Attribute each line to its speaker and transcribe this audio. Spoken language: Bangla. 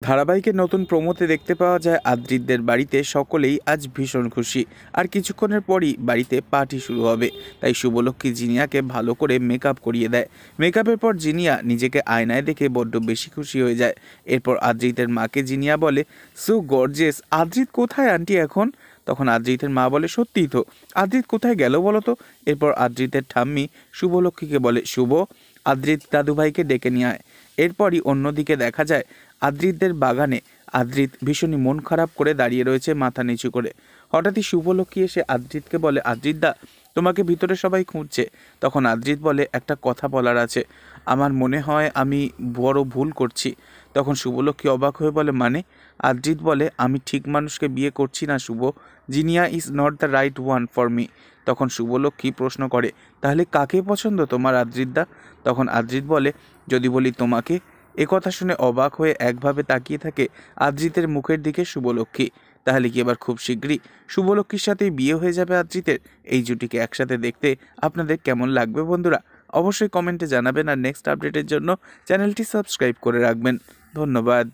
Speaker 1: ধারাবাহিকের নতুন প্রোমোতে দেখতে পাওয়া যায় আদ্রিতদের বাড়িতে সকলেই আজ ভীষণ খুশি। আর কিছুক্ষণের পরই বাড়িতে পার্টি শুরু হবে। তাই শুভলক্ষ্মী জিনিয়াকে ভালো করে মেকআপ করিয়ে দেয়। মেকআপের পর জিনিয়া নিজেকে আয়নায় দেখে বড্ড বেশি খুশি হয়ে যায়। এরপর আদ্রিতের মাকে জিনিয়া বলে, সো গর্জিয়াস, আদ্রিত কোথায় আন্টি এখন? তখন আদ্রিতের মা বলে, সত্যিই তো, আদ্রিত কোথায় গেল বলো তো? এরপর আদ্রিতের ঠাম্মি শুভলক্ষ্মীকে বলে, শুভ, আদ্রিত দাদুভাইকে ডেকে নিয়ে আয়। এরপরই অন্যদিকে দেখা যায় আদ্রিতদের বাগানে আদ্রিত ভীষণই মন খারাপ করে দাঁড়িয়ে রয়েছে মাথা নিচু করে। হঠাৎই শুভলক্ষ্মী এসে আদ্রিতকে বলে, আদ্রিতদা, তোমাকে ভিতরে সবাই খুঁজছে। তখন আদ্রিত বলে, একটা কথা বলার আছে, আমার মনে হয় আমি বড় ভুল করছি। তখন শুভলক্ষ্মী অবাক হয়ে বলে, মানে? আদ্রিত বলে, আমি ঠিক মানুষকে বিয়ে করছি না Shubho, Jinia is not the right one for me. তখন শুভলক্ষ্মী প্রশ্ন করে, তাহলে কাকে পছন্দ তোমার আদ্রিতদা? তখন আদ্রিত বলে, যদি বলি তোমাকে। একথা শুনে অবাক হয়ে একভাবে তাকিয়ে থাকে আদ্রিতের মুখের দিকে শুভলক্ষ্মী। তাহলে কি এবার খুব শীঘ্রই শুভলক্ষ্মীর সাথেই বিয়ে হয়ে যাবে আদ্রিতের? এই জুটিকে একসাথে দেখতে আপনাদের কেমন লাগবে বন্ধুরা? অবশ্যই কমেন্টে জানাবেন। আর নেক্সট আপডেটের জন্য চ্যানেলটি সাবস্ক্রাইব করে রাখবেন। ধন্যবাদ।